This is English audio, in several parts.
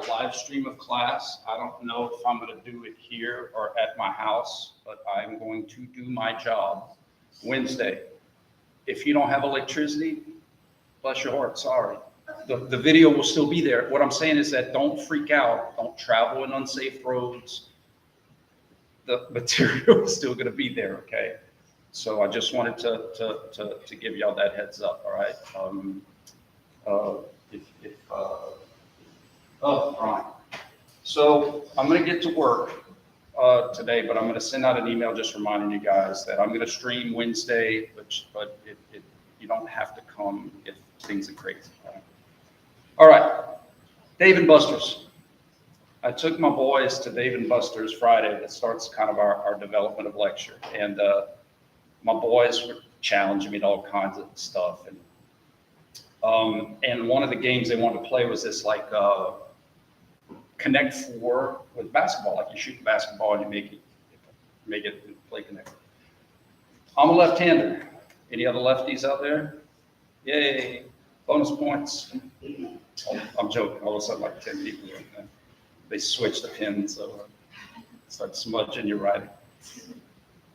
a live stream of class. I don't know if I'm going to do it here or at my house, but I'm going to do my job Wednesday. If you don't have electricity, bless your heart, sorry. The video will still be there. What I'm saying is that don't freak out. Don't travel in unsafe roads. The material is still going to be there, okay? So I just wanted to give y'all that heads up, all right? All right. So I'm going to get to work today, but I'm going to send out an email just reminding you guys that I'm going to stream Wednesday, but you don't have to come if things are crazy. All right, Dave & Buster's. I took my boys to Dave & Buster's Friday. That starts kind of our development of lecture. And my boys were challenging me to all kinds of stuff. And one of the games they wanted to play was this like Connect Four with basketball. Like you shoot the basketball and you make it play Connect. I'm a left-hander. Any other lefties out there? Yay, bonus points. I'm joking. All of a sudden, like 10 people. They switch the pins, so start smudging your writing.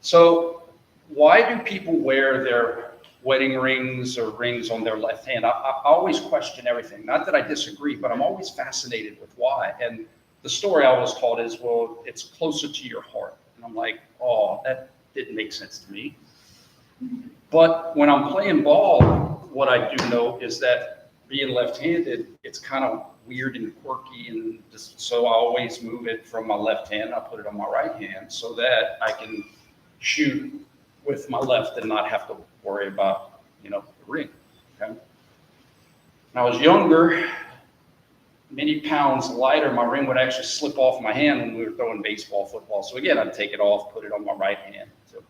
So why do people wear their wedding rings or rings on their left hand? I always question everything. Not that I disagree, but I'm always fascinated with why. And the story I was taught is, well, it's closer to your heart. And I'm like, oh, that didn't make sense to me. But when I'm playing ball, what I do know is that being left-handed, it's kind of weird and quirky, and just, so I always move it from my left hand. I put it on my right hand so that I can shoot with my left and not have to worry about, the ring. Okay. When I was younger, many pounds lighter, my ring would actually slip off my hand when we were throwing baseball, football. So again, I'd take it off, put it on my right hand. So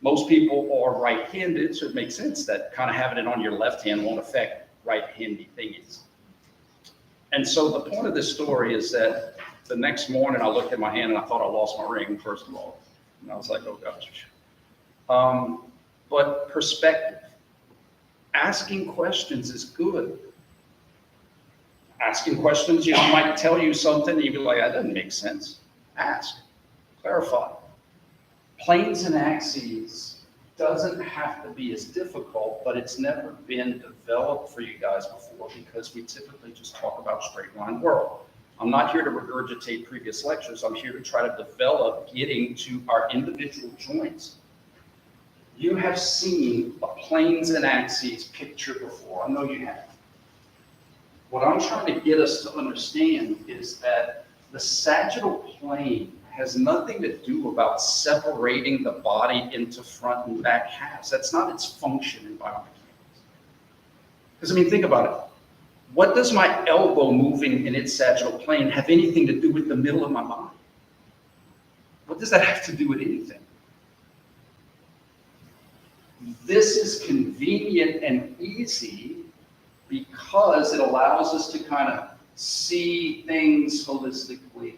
most people are right-handed, so it makes sense that kind of having it on your left hand won't affect right-handy thingies. And so the point of this story is that the next morning I looked at my hand and I thought I lost my ring, first of all. And I was like, oh gosh. But perspective. Asking questions is good. Asking questions, might tell you something and you'd be like, that doesn't make sense. Ask, clarify. Planes and axes doesn't have to be as difficult, but it's never been developed for you guys before because we typically just talk about straight line world. I'm not here to regurgitate previous lectures. I'm here to try to develop getting to our individual joints. You have seen a planes and axes picture before. I know you have. What I'm trying to get us to understand is that the sagittal plane has nothing to do about separating the body into front and back halves. That's not its function in biomechanics. Because, think about it. What does my elbow moving in its sagittal plane have anything to do with the middle of my body? What does that have to do with anything? This is convenient and easy because it allows us to kind of see things holistically.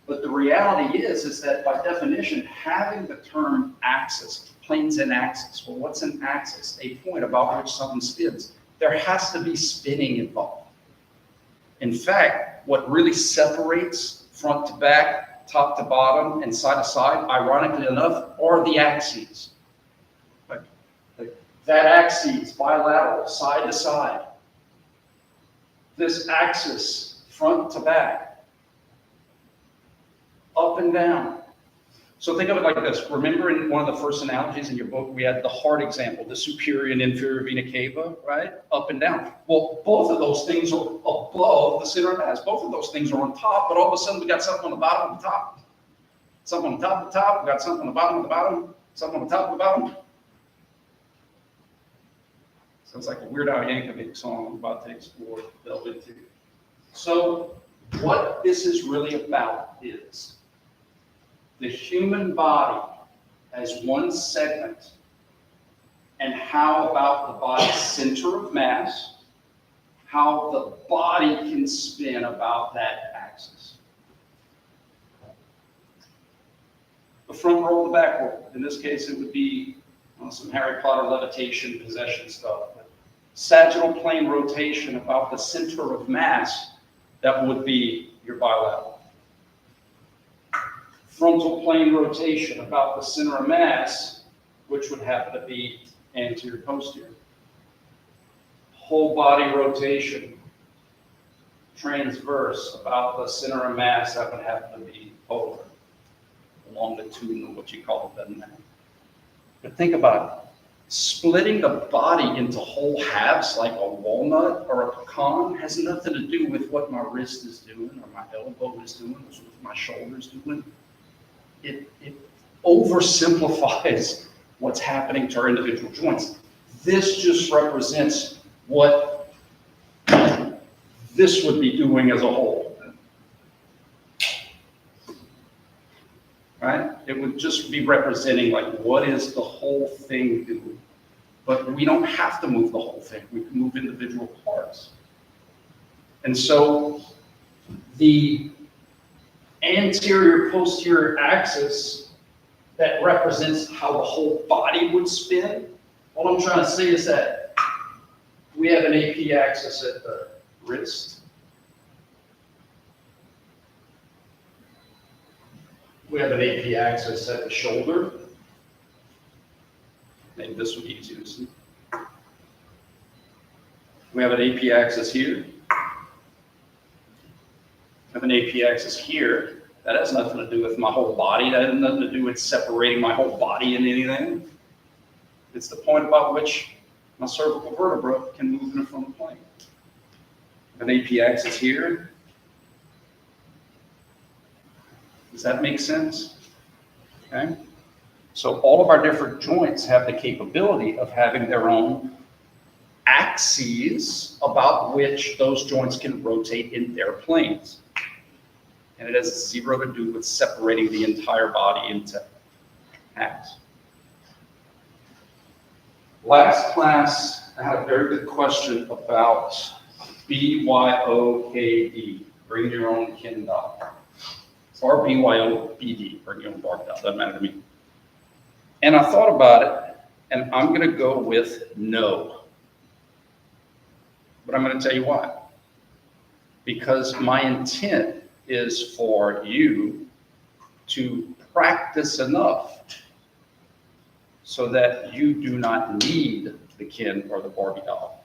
But the reality is that by definition, having the term axis, planes and axis, well, what's an axis? A point about which something spins. There has to be spinning involved. In fact, what really separates front to back, top to bottom, and side to side, ironically enough, are the axes. That axis, bilateral, side to side. This axis, front to back, up and down. So think of it like this. Remember in one of the first analogies in your book, we had the heart example, the superior and inferior vena cava, right? Up and down. Well, both of those things are above the center of mass. Both of those things are on top, but all of a sudden we got something on the bottom of the top. Something on the top of the top, we got something on the bottom of the bottom, something on the top of the bottom. Sounds like a Weird Al Yankovic song I'm about to explore, delve into. So what this is really about is the human body as one segment, and how about the body's center of mass, how the body can spin about that axis. The front roll, the back roll. In this case, it would be some Harry Potter levitation, possession stuff. But sagittal plane rotation about the center of mass, That would be your bilateral. Frontal plane rotation about the center of mass, which would happen to be anterior posterior. Whole body rotation, transverse about the center of mass, that would happen to be polar, longitudinal, what you call it, doesn't matter. But think about it. Splitting the body into whole halves like a walnut or a pecan has nothing to do with what my wrist is doing or my elbow is doing or what my shoulder is doing. It oversimplifies what's happening to our individual joints. This just represents what this would be doing as a whole. Right? It would just be representing like what is the whole thing doing. But we don't have to move the whole thing. We can move individual parts. And so the anterior posterior axis that represents how the whole body would spin, all I'm trying to say is that we have an AP axis at the wrist. We have an AP axis at the shoulder. Maybe this would be easier to see. We have an AP axis here. We have an AP axis here. That has nothing to do with my whole body. That has nothing to do with separating my whole body in anything. It's the point about which my cervical vertebra can move in a frontal plane. An AP axis here. Does that make sense? Okay. So all of our different joints have the capability of having their own axes about which those joints can rotate in their planes. And it has zero to do with separating the entire body into halves. Last class, I had a very good question about BYOKD, bring your own kin doll. Or BYOBD, bring your own bark doll, doesn't matter to me. And I thought about it, and I'm going to go with no. But I'm going to tell you why. Because my intent is for you to practice enough so that you do not need the kin or the Barbie doll.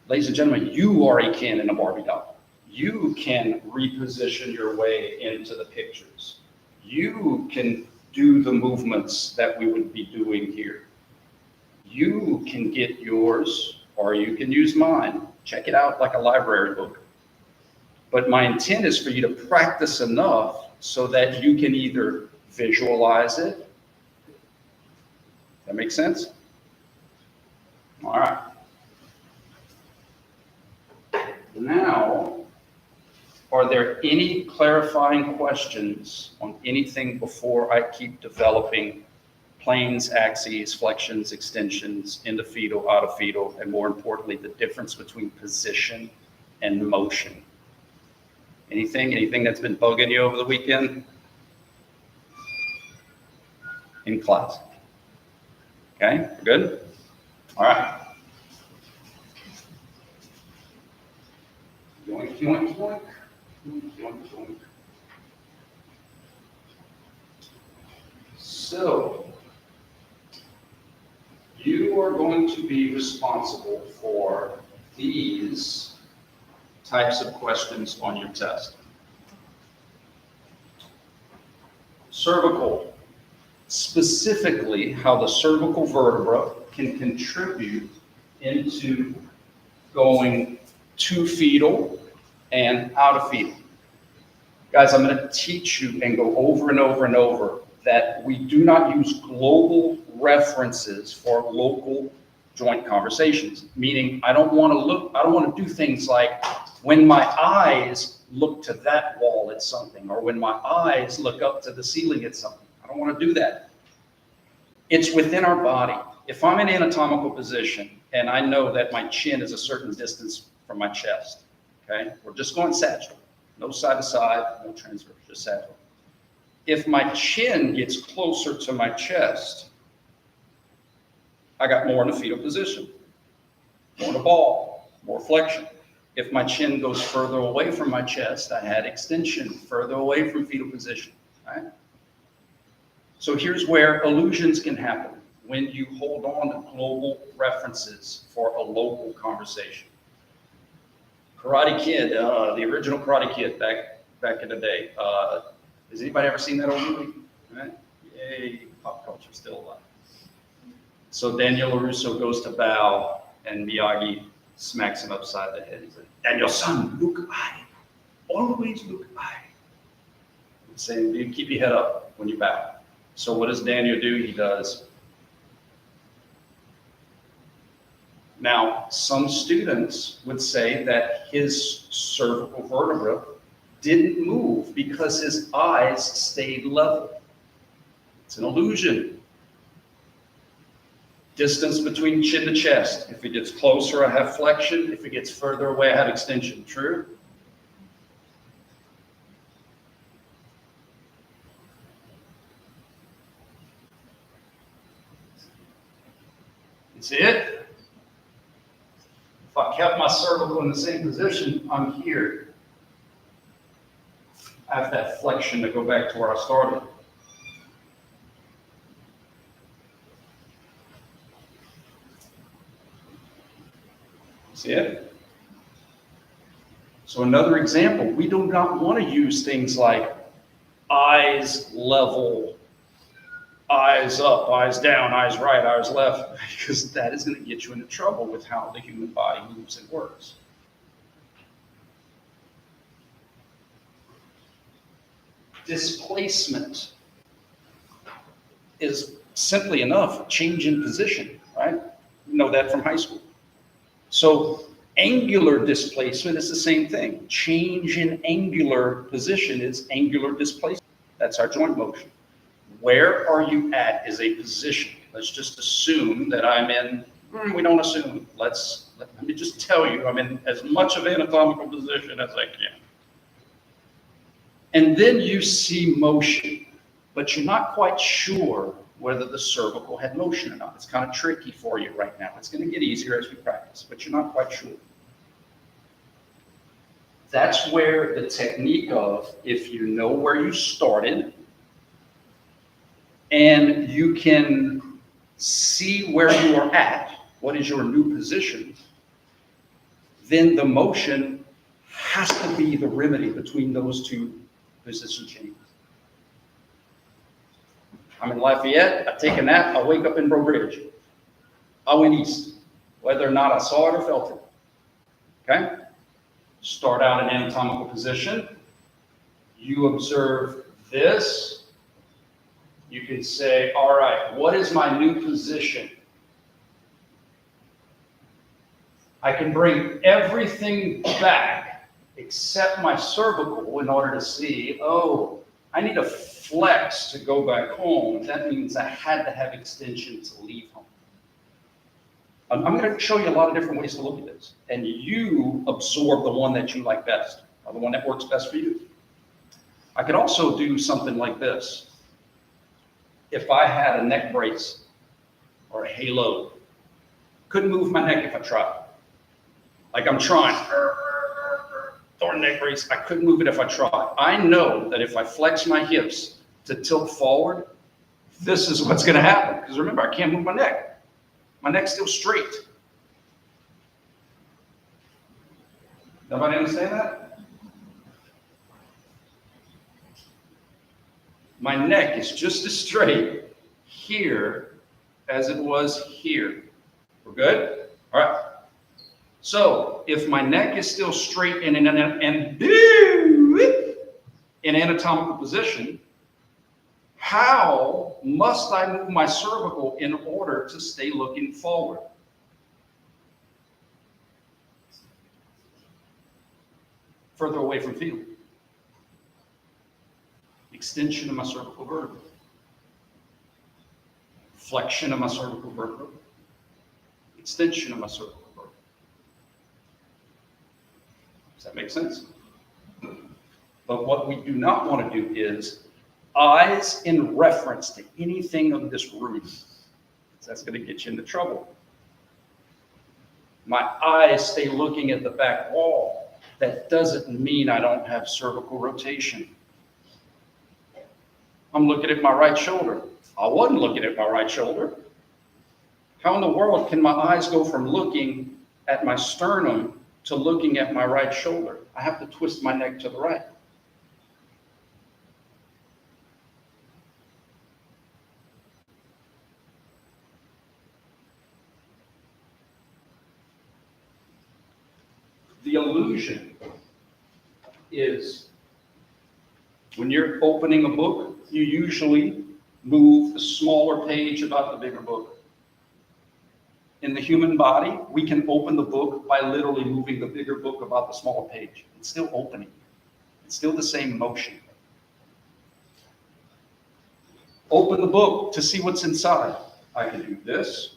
Ladies and gentlemen, you are a kin and a Barbie doll. You can reposition your way into the pictures. You can do the movements that we would be doing here. You can get yours, or you can use mine. Check it out like a library book. But my intent is for you to practice enough so that you can either visualize it. That makes sense? All right. Now, are there any clarifying questions on anything before I keep developing planes, axes, flexions, extensions, into fetal, out of fetal, and more importantly, the difference between position and motion? Anything that's been bugging you over the weekend? In class. Okay, good? All right. Yoink, yoink, yoink. So, you are going to be responsible for these types of questions on your test. Cervical, specifically how the cervical vertebra can contribute into going to fetal and out of fetal. Guys, I'm going to teach you and go over and over and over that we do not use global references for local joint conversations, meaning I don't want to do things like when my eyes look to that wall at something, or when my eyes look up to the ceiling at something. I don't want to do that. It's within our body. If I'm in anatomical position and I know that my chin is a certain distance from my chest, okay, we're just going sagittal, no side to side, no transverse, just sagittal. If my chin gets closer to my chest, I got more in a fetal position, more in a ball, more flexion. If my chin goes further away from my chest, I had extension, further away from fetal position, right? So here's where illusions can happen when you hold on to global references for a local conversation. Karate Kid, the original Karate Kid back in the day. Has anybody ever seen that old movie? Right? Yay, pop culture still alive. So Daniel LaRusso goes to bow, and Miyagi smacks him upside the head. He said, "Daniel-san, look high. Always look high." He's saying, "You keep your head up when you bow." So what does Daniel do? He does. Now, some students would say that his cervical vertebra didn't move because his eyes stayed level. It's an illusion. Distance between chin to chest. If it gets closer, I have flexion. If it gets further away, I have extension. True? You see it? If I kept my cervical in the same position, I'm here. I have that flexion to go back to where I started. See it? So another example, we do not want to use things like eyes level, eyes up, eyes down, eyes right, eyes left, because that is going to get you into trouble with how the human body moves and works. Displacement is simply enough change in position, right? You know that from high school. So angular displacement is the same thing. Change in angular position is angular displacement. That's our joint motion. Where are you at is a position. Let's just assume that I'm in, we don't assume, let me just tell you, I'm in as much of an anatomical position as I can. And then you see motion, but you're not quite sure whether the cervical had motion or not. It's kind of tricky for you right now. It's going to get easier as we practice, but you're not quite sure. That's where the technique of, if you know where you started, and you can see where you are at, what is your new position, then the motion has to be the remedy between those two position changes. I'm in Lafayette, I take a nap, I wake up in Breaux Bridge. I went east, whether or not I saw it or felt it. Okay? Start out in anatomical position. You observe this. You can say, all right, what is my new position? I can bring everything back except my cervical in order to see, oh, I need a flex to go back home. That means I had to have extension to leave home. I'm going to show you a lot of different ways to look at this. And you absorb the one that you like best, or the one that works best for you. I could also do something like this. If I had a neck brace or a halo, couldn't move my neck if I tried. Like I'm trying, or a neck brace, I couldn't move it if I tried. I know that if I flex my hips to tilt forward, this is what's going to happen. Because remember, I can't move my neck. My neck's still straight. Nobody understand that? My neck is just as straight here as it was here. We're good? All right. So if my neck is still straight in anatomical position, how must I move my cervical in order to stay looking forward? Further away from fetal. Extension of my cervical vertebra. Flexion of my cervical vertebra. Extension of my cervical vertebra. Does that make sense? But what we do not want to do is eyes in reference to anything of this room. That's going to get you into trouble. My eyes stay looking at the back wall. That doesn't mean I don't have cervical rotation. I'm looking at my right shoulder. I wasn't looking at my right shoulder. How in the world can my eyes go from looking at my sternum to looking at my right shoulder? I have to twist my neck to the right. The illusion is when you're opening a book, you usually move the smaller page about the bigger book. In the human body, we can open the book by literally moving the bigger book about the smaller page. It's still opening. It's still the same motion. Open the book to see what's inside. I can do this,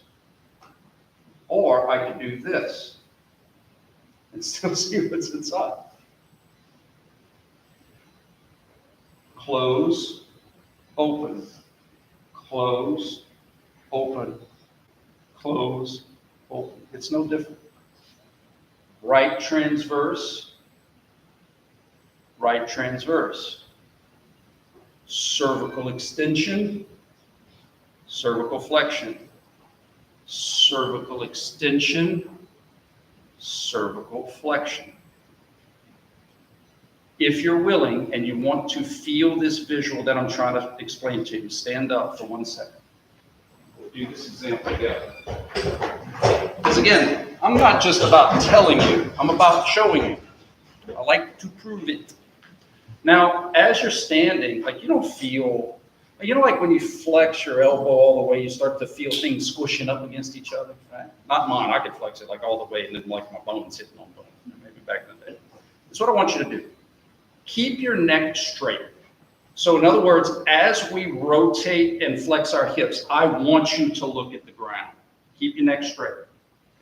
or I can do this and still see what's inside. Close, open, close, open, close, open. It's no different. Right transverse, right transverse. Cervical extension, cervical flexion. Cervical extension, cervical flexion. If you're willing and you want to feel this visual that I'm trying to explain to you, stand up for 1 second. We'll do this example together. Because again, I'm not just about telling you, I'm about showing you. I like to prove it. Now, as you're standing, like you don't feel, like when you flex your elbow all the way, you start to feel things squishing up against each other, right? Not mine, I could flex it like all the way and then like my bones hitting on bone, maybe back in the day. That's what I want you to do. Keep your neck straight. So in other words, as we rotate and flex our hips, I want you to look at the ground. Keep your neck straight,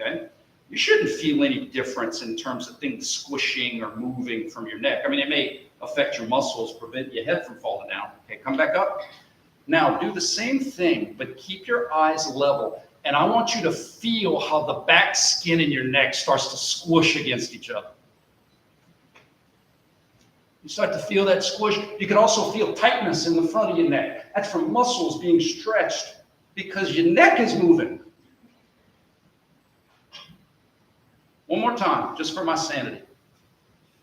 okay? You shouldn't feel any difference in terms of things squishing or moving from your neck. I mean, it may affect your muscles, prevent your head from falling down. Okay, come back up. Now, do the same thing, but keep your eyes level. And I want you to feel how the back skin in your neck starts to squish against each other. You start to feel that squish. You can also feel tightness in the front of your neck. That's from muscles being stretched because your neck is moving. One more time, just for my sanity.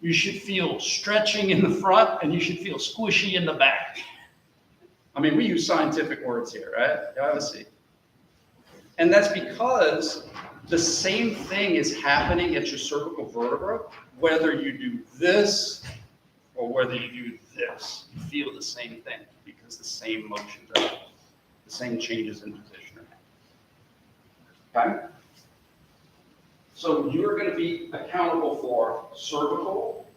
You should feel stretching in the front and you should feel squishy in the back. I mean, we use scientific words here, right? You have a seat. And that's because the same thing is happening at your cervical vertebra, whether you do this or whether you do this. You feel the same thing because the same motions are happening. The same changes in position are happening. Okay? So you're going to be accountable for cervical,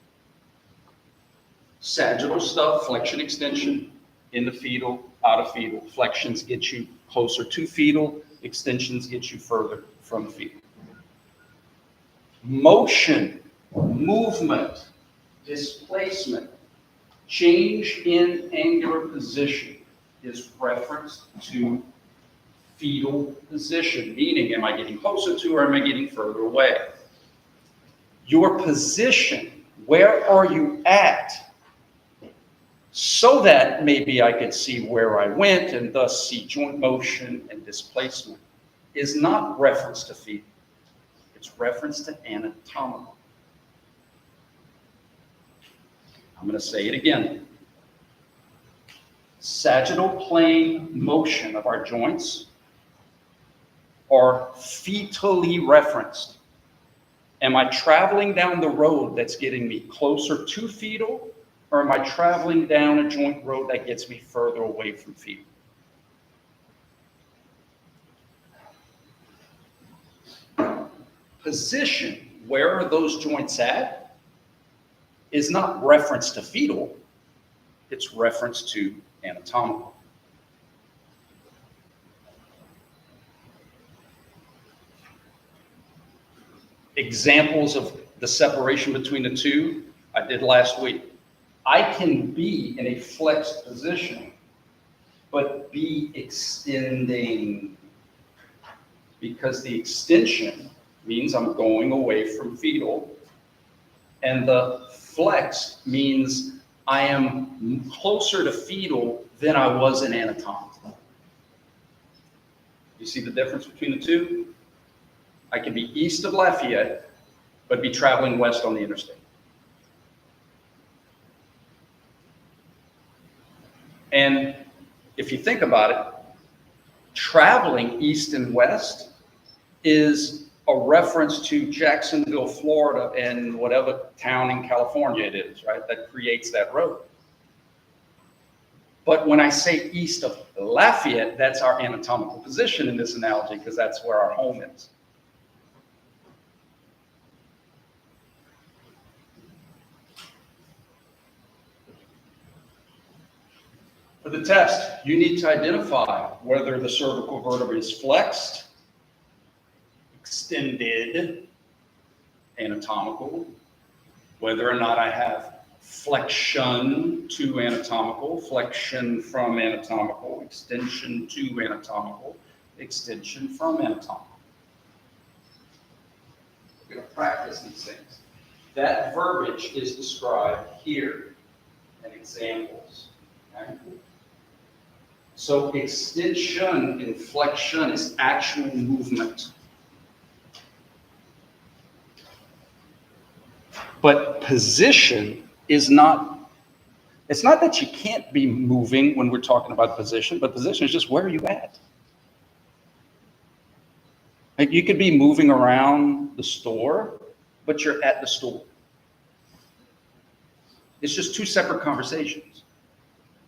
sagittal stuff, flexion, extension, in the fetal, out of fetal. Flexions get you closer to fetal, extensions get you further from fetal. Motion, movement, displacement, change in angular position is referenced to fetal position, meaning am I getting closer to or am I getting further away? Your position, where are you at? So that maybe I could see where I went and thus see joint motion and displacement, is not reference to fetal. It's reference to anatomical. I'm going to say it again. Sagittal plane motion of our joints are fetally referenced. Am I traveling down the road that's getting me closer to fetal, or am I traveling down a joint road that gets me further away from fetal? Position, where are those joints at, is not reference to fetal, it's reference to anatomical. Examples of the separation between the two, I did last week. I can be in a flexed position, but be extending, because the extension means I'm going away from fetal. And the flex means I am closer to fetal than I was in anatomical. You see the difference between the two? I can be east of Lafayette, but be traveling west on the interstate. And if you think about it, traveling east and west is a reference to Jacksonville, Florida, and whatever town in California it is, right? That creates that road. But when I say east of Lafayette, that's our anatomical position in this analogy, because that's where our home is. For the test, you need to identify whether the cervical vertebra is flexed, extended, anatomical, whether or not I have flexion to anatomical, flexion from anatomical, extension to anatomical, extension from anatomical. We're going to practice these things. That verbiage is described here in examples. Okay? So extension and flexion is actual movement. But position is not, it's not that you can't be moving when we're talking about position, but position is just where are you at? Like you could be moving around the store, but you're at the store. It's just two separate conversations.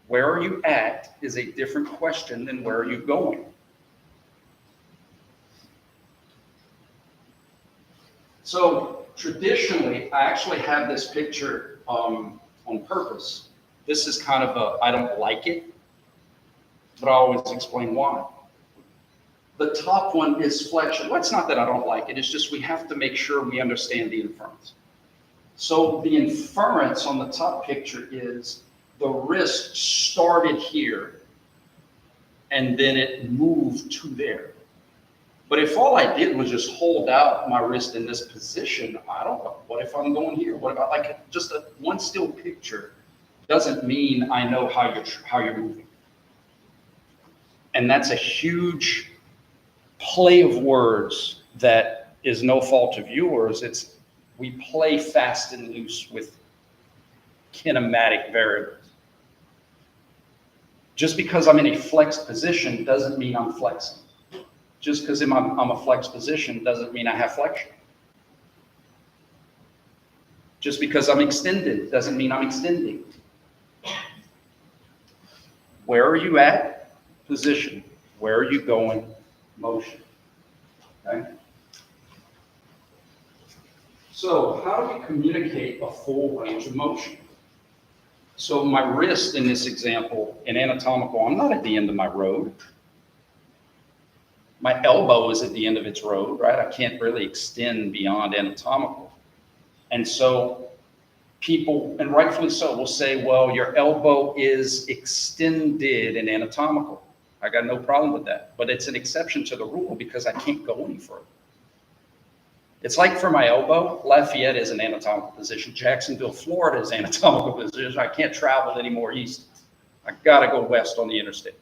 Where are you at is a different question than where are you going. So traditionally, I actually have this picture on purpose. This is kind of a, I don't like it, but I always explain why. The top one is flexion. Well, it's not that I don't like it, it's just we have to make sure we understand the inference. So the inference on the top picture is the wrist started here and then it moved to there. But if all I did was just hold out my wrist in this position, I don't know. What if I'm going here? What about like just a one still picture doesn't mean I know how you're moving. And that's a huge play of words that is no fault of yours. It's we play fast and loose with kinematic variables. Just because I'm in a flexed position doesn't mean I'm flexing. Just because I'm a flexed position doesn't mean I have flexion. Just because I'm extended doesn't mean I'm extending. Where are you at? Position. Where are you going? Motion. Okay? So how do we communicate a full range of motion? So my wrist in this example, in anatomical, I'm not at the end of my road. My elbow is at the end of its road, right? I can't really extend beyond anatomical. And so people, and rightfully so, will say, well, your elbow is extended in anatomical. I got no problem with that. But it's an exception to the rule because I can't go any further. It's like for my elbow, Lafayette is an anatomical position. Jacksonville, Florida is anatomical position. I can't travel any more east. I gotta go west on the interstate.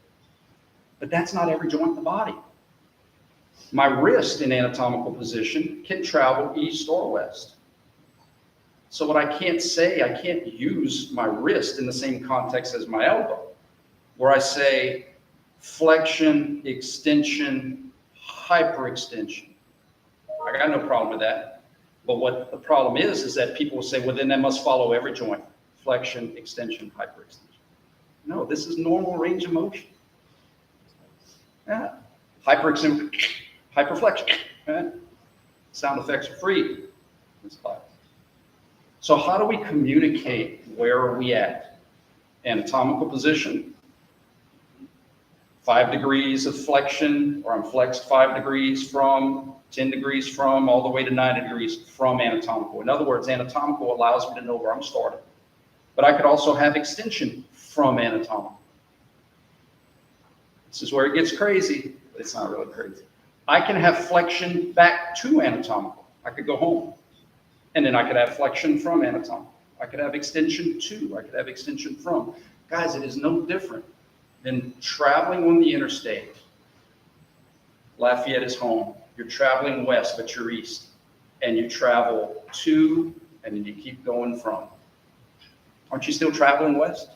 But that's not every joint in the body. My wrist in anatomical position can travel east or west. So what I can't say, I can't use my wrist in the same context as my elbow, where I say flexion, extension, hyperextension. I got no problem with that. But what the problem is that people will say, well, then that must follow every joint. Flexion, extension, hyperextension. No, this is normal range of motion. Yeah. Hyperextension, hyperflexion. Right? Sound effects are free in this class. So how do we communicate where are we at? Anatomical position, 5 degrees of flexion, or I'm flexed 5 degrees from, 10 degrees from, all the way to 90 degrees from anatomical. In other words, anatomical allows me to know where I'm starting. But I could also have extension from anatomical. This is where it gets crazy, but it's not really crazy. I can have flexion back to anatomical. I could go home. And then I could have flexion from anatomical. I could have extension to, I could have extension from. Guys, it is no different than traveling on the interstate. Lafayette is home. You're traveling west, but you're east. And you travel to, and then you keep going from. Aren't you still traveling west?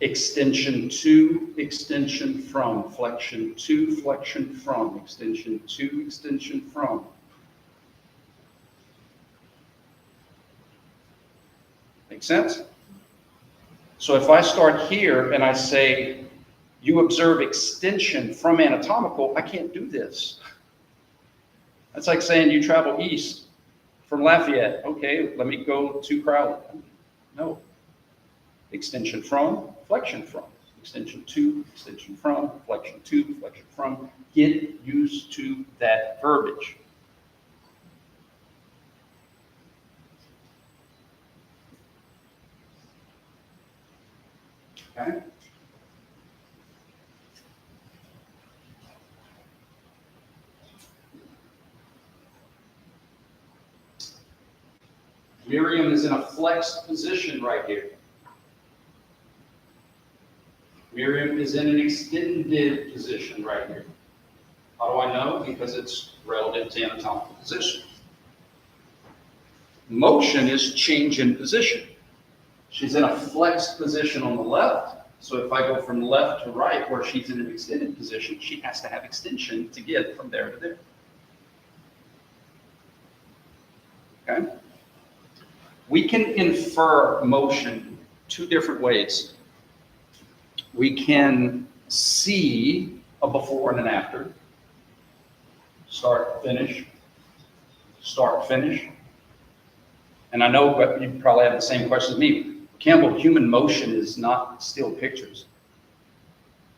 Extension to, extension from, flexion to, flexion from, extension to, extension from. Make sense? So if I start here and I say, you observe extension from anatomical, I can't do this. That's like saying you travel east from Lafayette. Okay, let me go to Crowley. No. Extension from, flexion from. Extension to, extension from, flexion to, flexion from. Get used to that verbiage. Okay? Miriam is in a flexed position right here. Miriam is in an extended position right here. How do I know? Because it's relative to anatomical position. Motion is change in position. She's in a flexed position on the left. So if I go from left to right where she's in an extended position, she has to have extension to get from there to there. Okay? We can infer motion two different ways. We can see a before and an after. Start, finish. Start, finish. And I know but you probably have the same question as me. Campbell, human motion is not still pictures.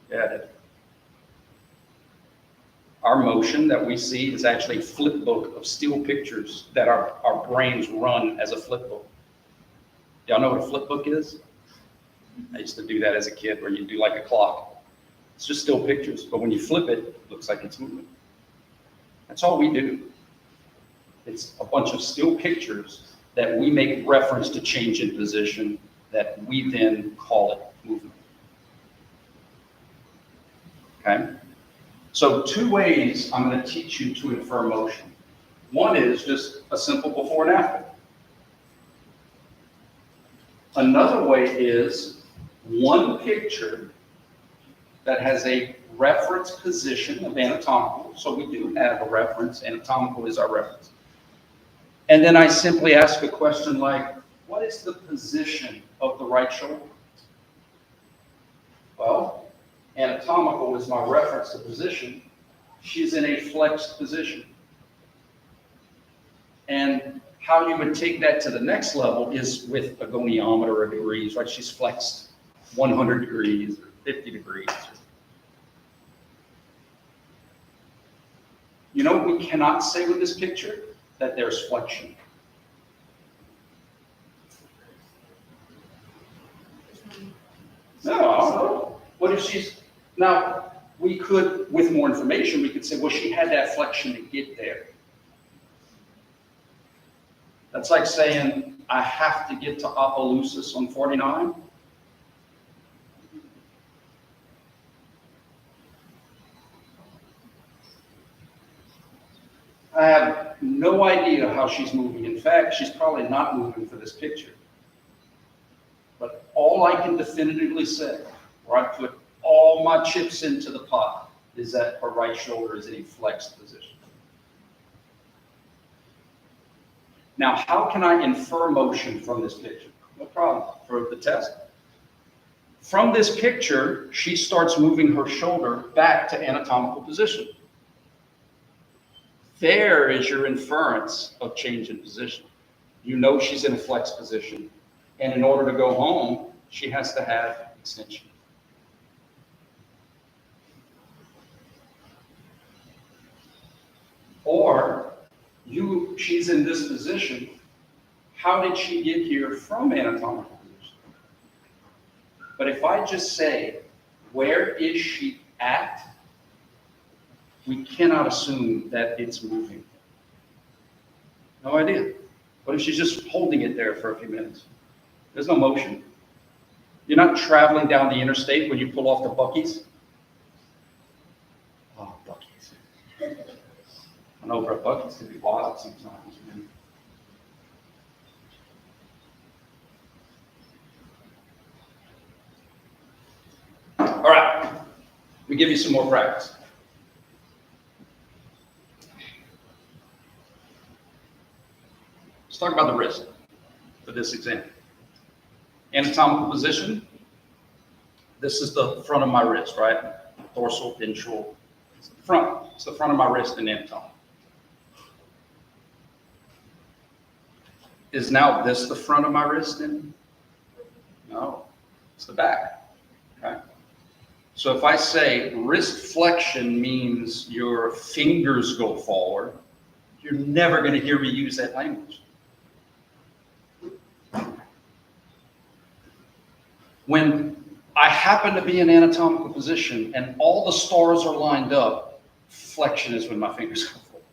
Yeah. Our motion that we see is actually a flip book of still pictures that our brains run as a flip book. Y'all know what a flip book is? I used to do that as a kid where you do like a clock. It's just still pictures, but when you flip it, it looks like it's moving. That's all we do. It's a bunch of still pictures that we make reference to change in position that we then call it movement. Okay? So two ways I'm going to teach you to infer motion. One is just a simple before and after. Another way is one picture that has a reference position of anatomical. So we do have a reference. Anatomical is our reference. And then I simply ask a question like, what is the position of the right shoulder? Well, anatomical is my reference to position. She's in a flexed position. And how you would take that to the next level is with a goniometer or degrees, right? She's flexed 100 degrees or 50 degrees. You know what we cannot say with this picture? That there's flexion. No. What if she's, now we could, with more information, we could say, well, she had that flexion to get there. That's like saying, I have to get to Opelousas on 49. I have no idea how she's moving. In fact, she's probably not moving for this picture. But all I can definitively say, where I put all my chips into the pot, is that her right shoulder is in a flexed position. Now, how can I infer motion from this picture? No problem. For the test. From this picture, she starts moving her shoulder back to anatomical position. There is your inference of change in position. You know she's in a flexed position. And in order to go home, she has to have extension. Or she's in this position. How did she get here from anatomical position? But if I just say, where is she at, we cannot assume that it's moving. No idea. What if she's just holding it there for a few minutes? There's no motion. You're not traveling down the interstate when you pull off the Buc-ee's. Oh, Buc-ee's. I know for a Buc-ee's can be wild sometimes, man. All right, let me give you some more practice. Let's talk about the wrist for this example. Anatomical position. This is the front of my wrist, right? Dorsal, ventral. It's the front. It's the front of my wrist in anatomy. Is now this the front of my wrist then? No, it's the back. Okay. So if I say wrist flexion means your fingers go forward, you're never going to hear me use that language. When I happen to be in anatomical position and all the stars are lined up, flexion is when my fingers go forward.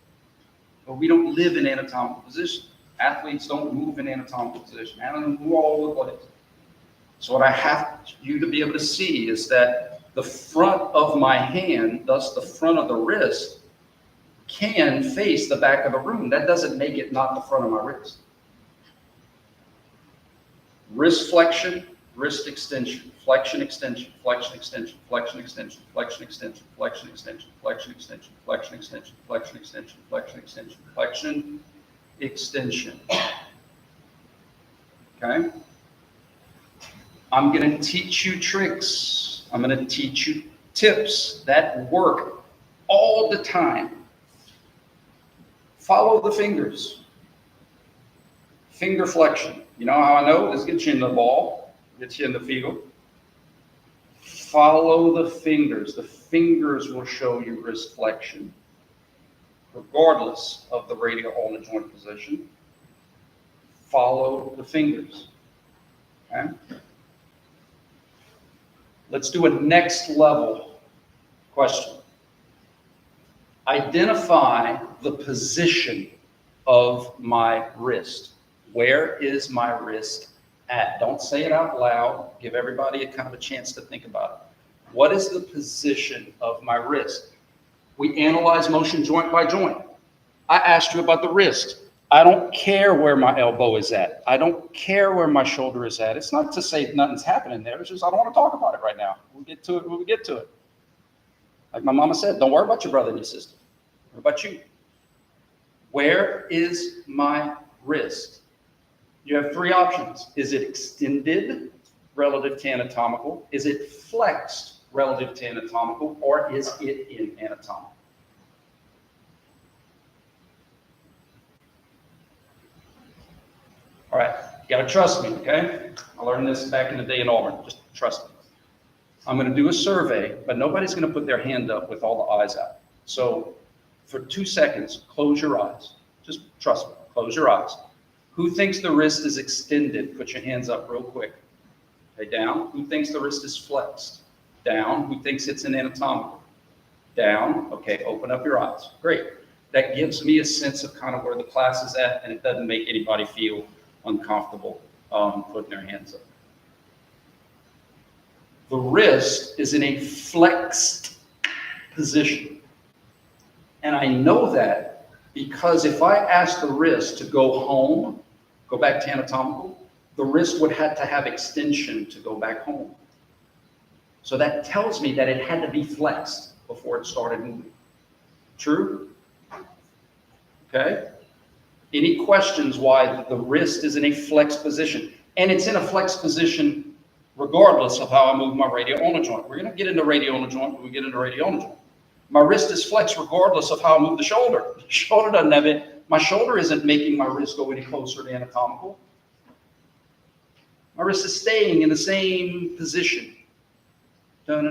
But we don't live in anatomical position. Athletes don't move in anatomical position. Athletes move all over the place. So what I have you to be able to see is that the front of my hand, thus the front of the wrist, can face the back of the room. That doesn't make it not the front of my wrist. Wrist flexion, wrist extension, flexion extension, flexion extension, flexion extension, flexion extension, flexion extension, flexion extension, flexion extension, flexion extension, flexion extension, flexion extension. Okay? I'm going to teach you tricks. I'm going to teach you tips that work all the time. Follow the fingers. Finger flexion. You know how I know? This gets you in the ball, gets you in the field. Follow the fingers. The fingers will show you wrist flexion, regardless of the radial ulnar joint position. Follow the fingers. Okay? Let's do a next level question. Identify the position of my wrist. Where is my wrist at? Don't say it out loud. Give everybody a kind of a chance to think about it. What is the position of my wrist? We analyze motion joint by joint. I asked you about the wrist. I don't care where my elbow is at. I don't care where my shoulder is at. It's not to say nothing's happening there. It's just I don't want to talk about it right now. We'll get to it when we get to it. Like my mama said, don't worry about your brother and your sister. What about you? Where is my wrist? You have three options. Is it extended relative to anatomical? Is it flexed relative to anatomical? Or is it in anatomical? All right, you gotta trust me, okay? I learned this back in the day in Auburn, just trust me. I'm gonna do a survey, but nobody's gonna put their hand up with all the eyes out. So for 2 seconds, close your eyes. Just trust me, close your eyes. Who thinks the wrist is extended? Put your hands up real quick. Okay, down. Who thinks the wrist is flexed? Down. Who thinks it's an anatomical? Down. Okay, open up your eyes. Great. That gives me a sense of kind of where the class is at, and it doesn't make anybody feel uncomfortable putting their hands up. The wrist is in a flexed position. And I know that because if I ask the wrist to go home, go back to anatomical, the wrist would have to have extension to go back home. So that tells me that it had to be flexed before it started moving. True? Okay? Any questions why the wrist is in a flexed position? And it's in a flexed position regardless of how I move my radial ulnar joint. We're going to get into radial ulnar joint when we get into radial ulnar joint. My wrist is flexed regardless of how I move the shoulder. The shoulder doesn't have it. My shoulder isn't making my wrist go any closer to anatomical. My wrist is staying in the same position. Right?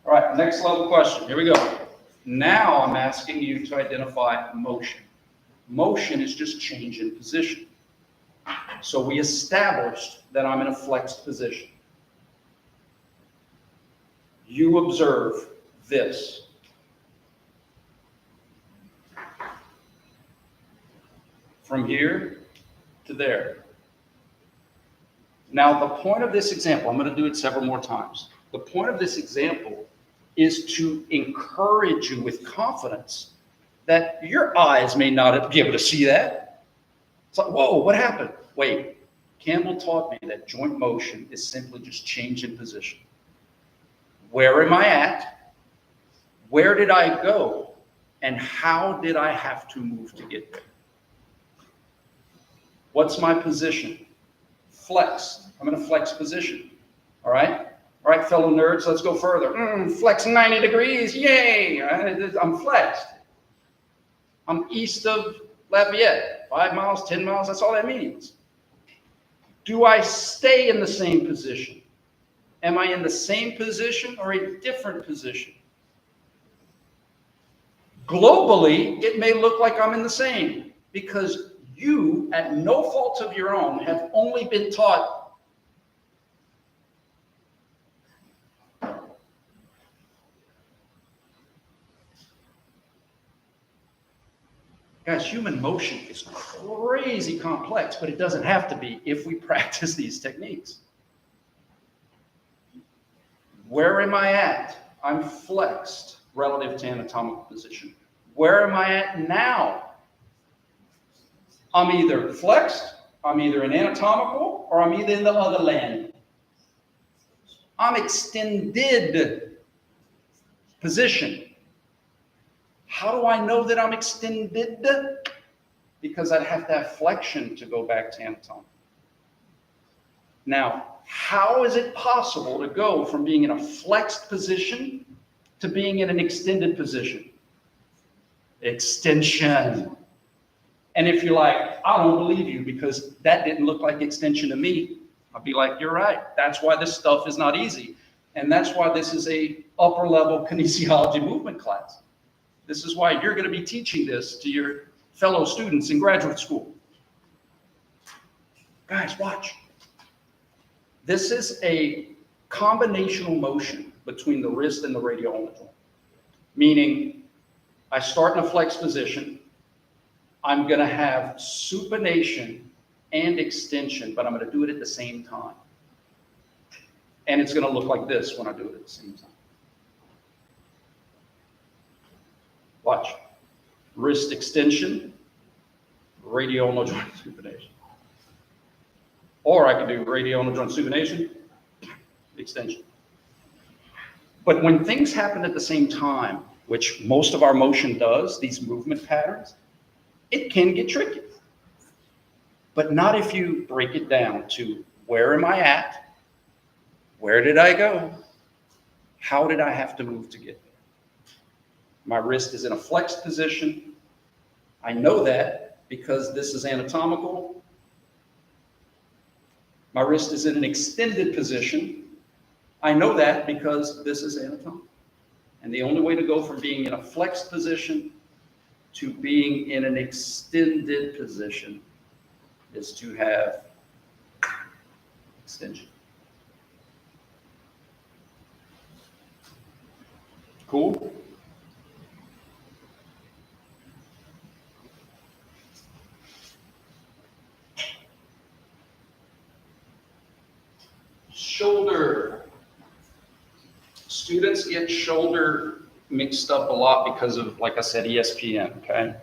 All right, next level question. Here we go. Now I'm asking you to identify motion. Motion is just change in position. So we established that I'm in a flexed position. you observe this. From here to there. Now, the point of this example, I'm going to do it several more times. The point of this example is to encourage you with confidence that your eyes may not be able to see that. It's like, whoa, what happened? Wait, Campbell taught me that joint motion is simply just change in position. Where am I at? Where did I go? And how did I have to move to get there? What's my position? Flex. I'm in a flex position. All right? All right, fellow nerds, let's go further. Flex 90 degrees, yay! I'm flexed. I'm east of Lafayette, 5 miles, 10 miles, that's all that means. Do I stay in the same position? Am I in the same position or a different position? Globally, it may look like I'm in the same, because you, at no fault of your own, have only been taught guys, human motion is crazy complex, but it doesn't have to be if we practice these techniques. Where am I at? I'm flexed relative to anatomical position. Where am I at now? I'm either flexed, I'm either in anatomical, or I'm either in the other land. I'm extended position. How do I know that I'm extended? Because I'd have to have flexion to go back to anatomical. Now, how is it possible to go from being in a flexed position to being in an extended position? Extension. And if you're like, I don't believe you because that didn't look like extension to me, I'll be like, you're right. That's why this stuff is not easy. And that's why this is a upper level kinesiology movement class. This is why you're going to be teaching this to your fellow students in graduate school. Guys, watch. This is a combinational motion between the wrist and the radial ulnar joint. Meaning, I start in a flexed position. I'm going to have supination and extension, but I'm going to do it at the same time. And it's going to look like this when I do it at the same time. Watch. Wrist extension, radial ulnar joint supination. Or I could do radial ulnar joint supination, extension. But when things happen at the same time, which most of our motion does, these movement patterns, it can get tricky. But not if you break it down to where am I at? Where did I go? How did I have to move to get there? My wrist is in a flexed position. I know that because this is anatomical. My wrist is in an extended position. I know that because this is anatomical. And the only way to go from being in a flexed position to being in an extended position is to have extension. Cool? Shoulder. Students get shoulder mixed up a lot because of, like I said, ESPN, okay?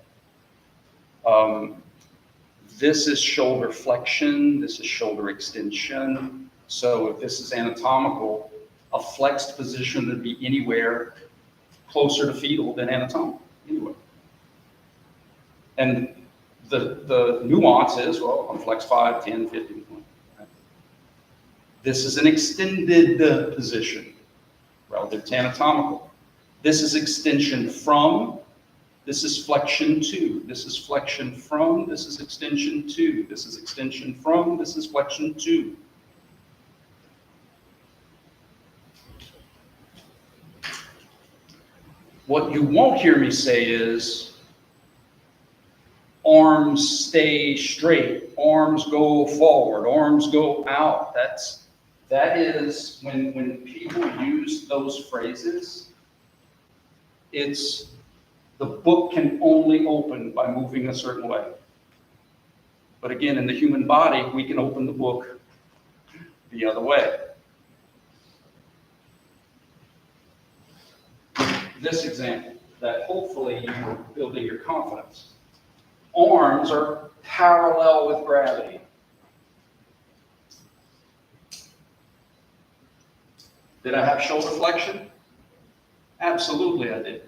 This is shoulder flexion, this is shoulder extension. So if this is anatomical, a flexed position would be anywhere closer to fetal than anatomical, anyway. And the nuance is, well, I'm flex 5, 10, 50, 20. Right? This is an extended position relative to anatomical. This is extension from, this is flexion to, this is flexion from, this is extension to, this is extension from, this is flexion to. What you won't hear me say is, arms stay straight, arms go forward, arms go out. That is, when people use those phrases, it's the book can only open by moving a certain way. But again, in the human body, we can open the book the other way. This example, that hopefully you are building your confidence. Arms are parallel with gravity. Did I have shoulder flexion? Absolutely I did.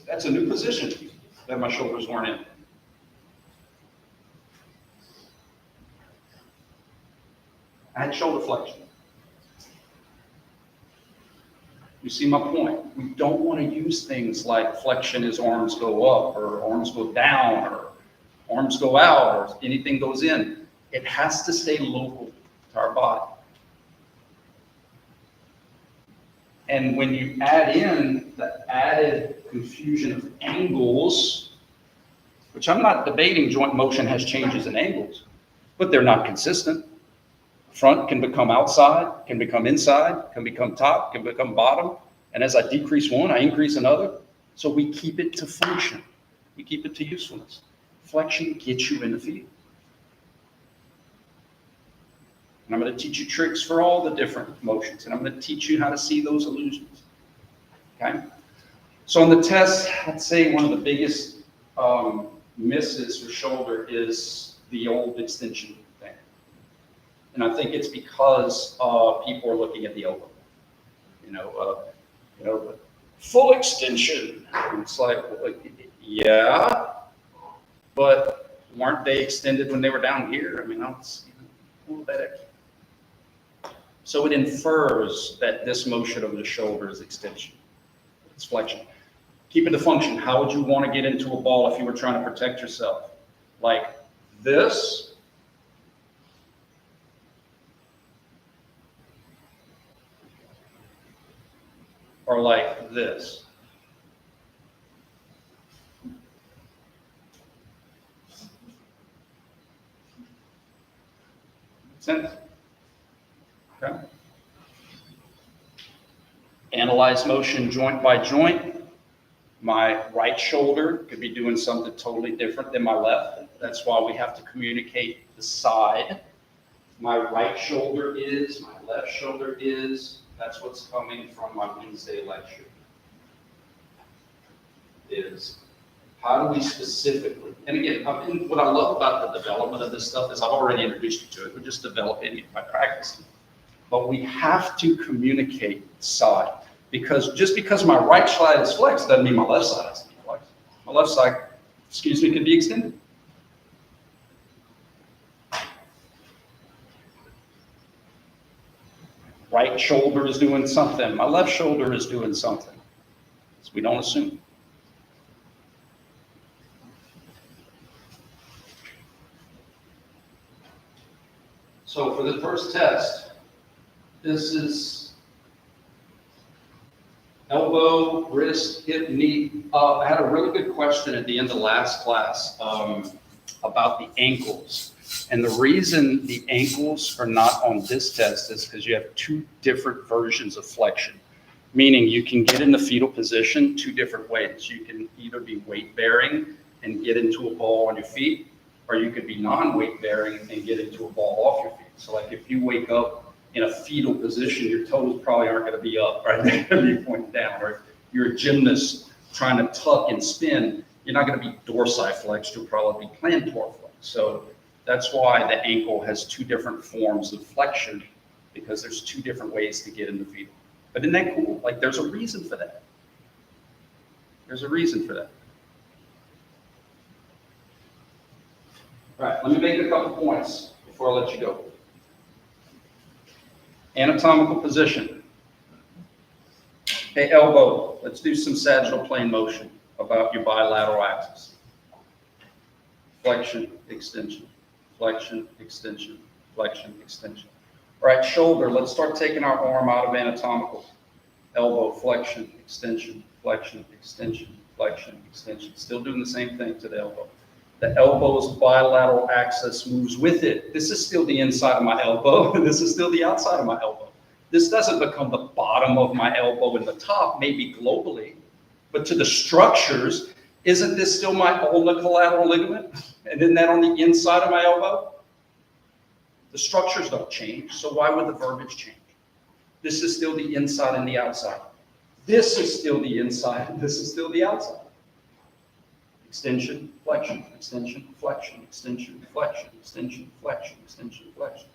That's a new position that my shoulders weren't in. I had shoulder flexion. You see my point? We don't want to use things like flexion as arms go up or arms go down or arms go out or anything goes in. It has to stay local to our body. And when you add in the added confusion of angles, which I'm not debating joint motion has changes in angles, but they're not consistent. Front can become outside, can become inside, can become top, can become bottom. And as I decrease one, I increase another. So we keep it to function. We keep it to usefulness. Flexion gets you in the field. And I'm going to teach you tricks for all the different motions. And I'm going to teach you how to see those illusions. Okay? So on the test, I'd say one of the biggest misses for shoulder is the old extension thing. And I think it's because people are looking at the elbow. Full extension. It's like, yeah, but weren't they extended when they were down here? I mean, it's a little bit extra. So it infers that this motion of the shoulder is extension. It's flexion. Keep it to function. How would you want to get into a ball if you were trying to protect yourself? Like this? Or like this? Make sense? Okay. Analyze motion joint by joint. My right shoulder could be doing something totally different than my left. That's why we have to communicate the side. My right shoulder is, my left shoulder is. That's what's coming from my Wednesday lecture. Is how do we specifically, and again, what I love about the development of this stuff is I've already introduced you to it. We're just developing it by practicing. But we have to communicate side, because just because my right side is flexed doesn't mean my left side is flexed. My left side, can be extended. Right shoulder is doing something. My left shoulder is doing something. So we don't assume. So for the first test, this is elbow, wrist, hip, knee. I had a really good question at the end of last class about the ankles. And the reason the ankles are not on this test is because you have two different versions of flexion, meaning you can get in the fetal position two different ways. You can either be weight bearing and get into a ball on your feet, or you could be non-weight bearing and get into a ball off your feet. So like if you wake up in a fetal position, your toes probably aren't going to be up, right? They're going to be pointed down. Or if you're a gymnast trying to tuck and spin, you're not going to be dorsiflexed, you'll probably be plantar flexed. So that's why the ankle has two different forms of flexion, because there's two different ways to get in the fetal. But isn't that cool? Like there's a reason for that. There's a reason for that. All right, let me make a couple points before I let you go. Anatomical position. Okay, elbow. Let's do some sagittal plane motion about your bilateral axis. Flexion, extension, flexion, extension, flexion, extension. All right, shoulder. Let's start taking our arm out of anatomical. Elbow, flexion, extension, flexion, extension, flexion, extension. Still doing the same thing to the elbow. The elbow's bilateral axis moves with it. This is still the inside of my elbow. This is still the outside of my elbow. This doesn't become the bottom of my elbow and the top, maybe globally, but to the structures, isn't this still my ulnar collateral ligament? And isn't that on the inside of my elbow? The structures don't change, so why would the verbiage change? This is still the inside and the outside. This is still the inside, and this is still the outside. Extension, flexion, extension, flexion, extension, flexion, extension, flexion, extension, flexion.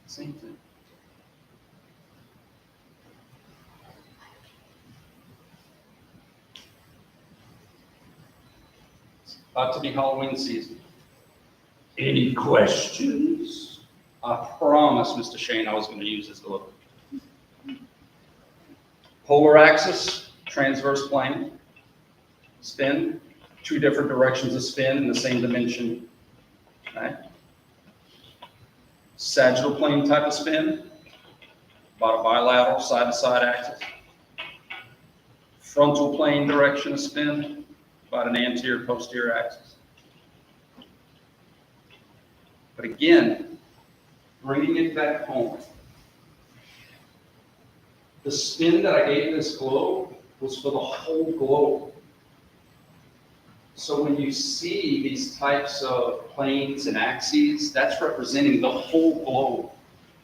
Same thing. It's about to be Halloween season. Any questions? I promise, Mr. Shane, I was going to use this a little. Polar axis, transverse plane, spin, two different directions of spin in the same dimension. Okay. Sagittal plane type of spin, about a bilateral side-to-side axis. Frontal plane direction of spin, about an anterior-posterior axis. But again, bringing it back home, the spin that I gave this globe was for the whole globe. So when you see these types of planes and axes, that's representing the whole globe.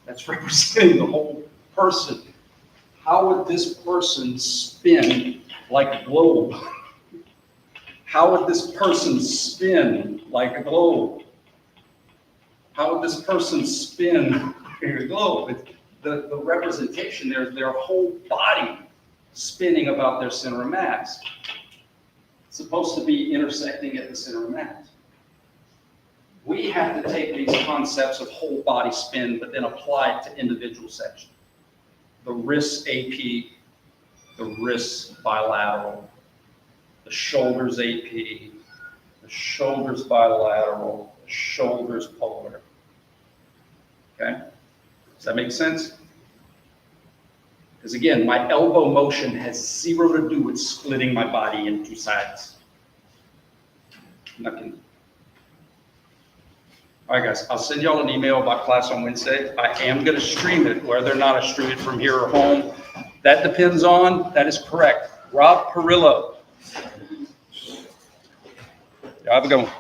That's representing the whole person. How would this person spin like a globe? How would this person spin like a globe? How would this person spin like a globe? The representation there is their whole body spinning about their center of mass. It's supposed to be intersecting at the center of mass. We have to take these concepts of whole body spin, but then apply it to individual sections. The wrist AP, the wrist bilateral, the shoulders AP, the shoulders bilateral, the shoulders polar. Okay? Does that make sense? Because again, my elbow motion has zero to do with splitting my body into sides. Nothing. All right, guys, I'll send y'all an email about class on Wednesday. I am going to stream it, whether or not I stream it from here or home. That depends on, that is correct. Rob Perillo. Y'all have a good one.